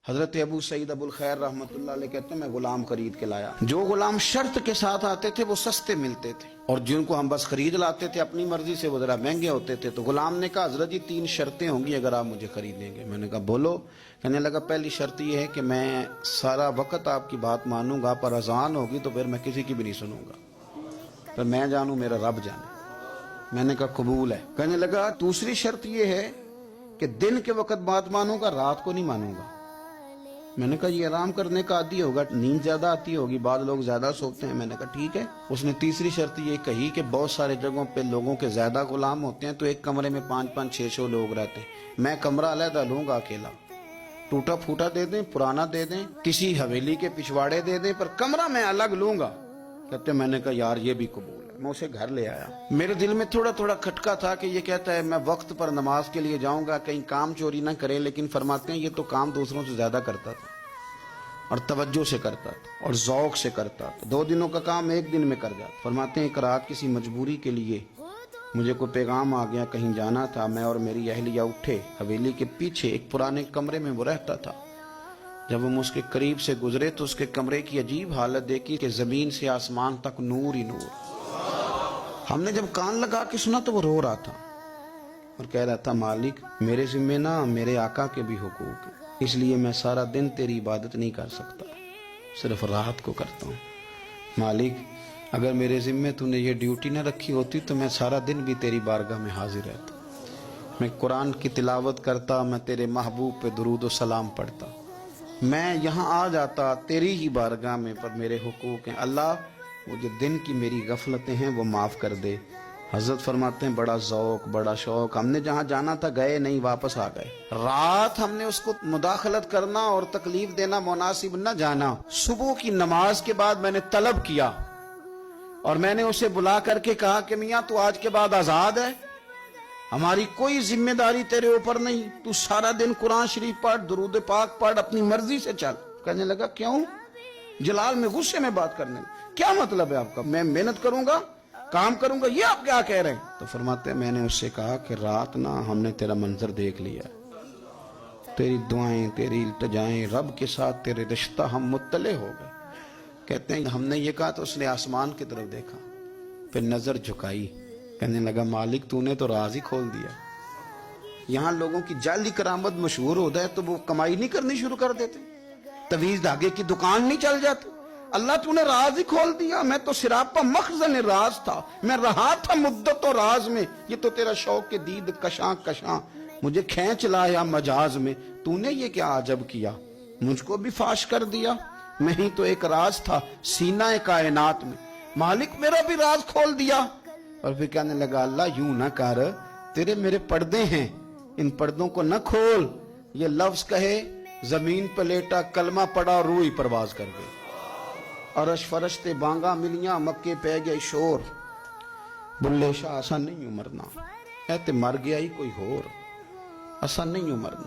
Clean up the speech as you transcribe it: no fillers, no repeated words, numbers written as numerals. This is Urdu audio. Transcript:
حضرت ابو سعید ابو الخیر رحمۃ اللہ علیہ کہتے ہیں میں غلام خرید کے لایا. جو غلام شرط کے ساتھ آتے تھے وہ سستے ملتے تھے، اور جن کو ہم بس خرید لاتے تھے اپنی مرضی سے وہ ذرا مہنگے ہوتے تھے. تو غلام نے کہا حضرت جی 3 شرطیں ہوں گی اگر آپ مجھے خریدیں گے. میں نے کہا بولو. کہنے لگا پہلی شرط یہ ہے کہ میں سارا وقت آپ کی بات مانوں گا، پر اذان ہوگی تو پھر میں کسی کی بھی نہیں سنوں گا، پھر میں جانوں میرا رب جانے. میں نے کہا قبول ہے. کہنے لگا دوسری شرط یہ ہے کہ دن کے وقت بات مانوں گا، رات کو نہیں مانوں گا. میں نے کہا یہ آرام کرنے کا عادی ہوگا، نیند زیادہ آتی ہوگی، بعض لوگ زیادہ سوتے ہیں. میں نے کہا ٹھیک ہے. اس نے تیسری شرط یہ کہی کہ بہت سارے جگہوں پہ لوگوں کے زیادہ غلام ہوتے ہیں تو ایک کمرے میں 5-5 6-6 لوگ رہتے ہیں. میں کمرہ علیحدہ لوں گا اکیلا، ٹوٹا پھوٹا دے دیں، پرانا دے دیں، کسی حویلی کے پچھواڑے دے دیں، پر کمرہ میں الگ لوں گا. کہتے میں نے کہا یار یہ بھی قبول ہے. میں اسے گھر لے آیا. میرے دل میں تھوڑا تھوڑا کھٹکا تھا کہ یہ کہتا ہے میں وقت پر نماز کے لیے جاؤں گا، کہیں کام چوری نہ کرے، لیکن فرماتے ہیں یہ تو کام دوسروں سے زیادہ کرتا تھا اور توجہ سے کرتا تھا اور ذوق سے کرتا تھا. 2 دنوں کا کام 1 دن میں کر جاتا. فرماتے ہیں ایک رات کسی مجبوری کے لیے مجھے کوئی پیغام آ گیا، کہیں جانا تھا. میں اور میری اہلیہ اٹھے، حویلی کے پیچھے ایک پرانے کمرے میں وہ رہتا تھا. جب ہم اس کے قریب سے گزرے تو اس کے کمرے کی عجیب حالت دیکھی کہ زمین سے آسمان تک نور ہی نور. ہم نے جب کان لگا کے سنا تو وہ رو رہا تھا اور کہہ رہا تھا مالک میرے ذمہ نہ میرے آقا کے بھی حقوق ہیں، اس لیے میں سارا دن تیری عبادت نہیں کر سکتا، صرف رات کو کرتا ہوں. مالک اگر میرے ذمہ تو نے یہ ڈیوٹی نہ رکھی ہوتی تو میں سارا دن بھی تیری بارگاہ میں حاضر رہتا، میں قرآن کی تلاوت کرتا، میں تیرے محبوب پہ درود و سلام پڑھتا، میں یہاں آ جاتا تیری ہی بارگاہ میں، پر میرے حقوق ہیں. اللہ وہ جو دن کی میری غفلتیں ہیں وہ معاف کر دے. حضرت فرماتے ہیں بڑا ذوق بڑا شوق. ہم نے جہاں جانا تھا گئے نہیں، واپس آ گئے. رات ہم نے اس کو مداخلت کرنا اور تکلیف دینا مناسب نہ جانا. صبح کی نماز کے بعد میں نے طلب کیا اور میں نے اسے بلا کر کے کہا کہ میاں تو آج کے بعد آزاد ہے، ہماری کوئی ذمہ داری تیرے اوپر نہیں، تو سارا دن قرآن شریف پڑھ، درود پاک پڑھ، اپنی مرضی سے چل. کہنے لگا کیوں؟ جلال میں غصے میں بات کرنے لگا. کیا مطلب ہے آپ کا؟ میں محنت کروں گا، کام کروں گا، یہ آپ کیا کہہ رہے ہیں؟ تو فرماتے ہیں میں نے اس سے کہا کہ رات نا ہم نے تیرا منظر دیکھ لیا، تیری دعائیں تیری التجائیں، رب کے ساتھ تیرے رشتہ ہم مطلع ہو گئے. کہتے ہیں ہم نے یہ کہا تو اس نے آسمان کی طرف دیکھا، پھر نظر جھکائی. کہنے لگا مالک تو نے تو راز ہی کھول دیا. یہاں لوگوں کی جعلی کرامت مشہور ہو جائے تو وہ کمائی نہیں کرنی شروع کر دیتے، تویز دھاگے کی دکان نہیں چل جاتی. اللہ تو نے راز ہی کھول دیا. میں تو سراپا مخزن راز تھا، میں رہا تھا مدت و راز میں، یہ تو تیرا شوق کے دید کشاں کشاں مجھے کھینچ لایا مجاز میں. تو نے یہ کیا عجب کیا، مجھ کو بھی فاش کر دیا. میں ہی تو ایک راز تھا سینہ کائنات میں، مالک میرا بھی راز کھول دیا. اور پھر کہنے لگا اللہ یوں نہ کر، تیرے میرے پردے ہیں، ان پردوں کو نہ کھول. یہ لفظ کہے زمین پہ لیٹا، کلمہ پڑا، روح پرواز کر گئی. عرش فرشتے بانگا ملیاں، مکے پہ گئے شور. بلے شاہ ایسا نہیں مرنا، اے تے مر گیا ہی کوئی ہور، ایسا نہیں مرنا.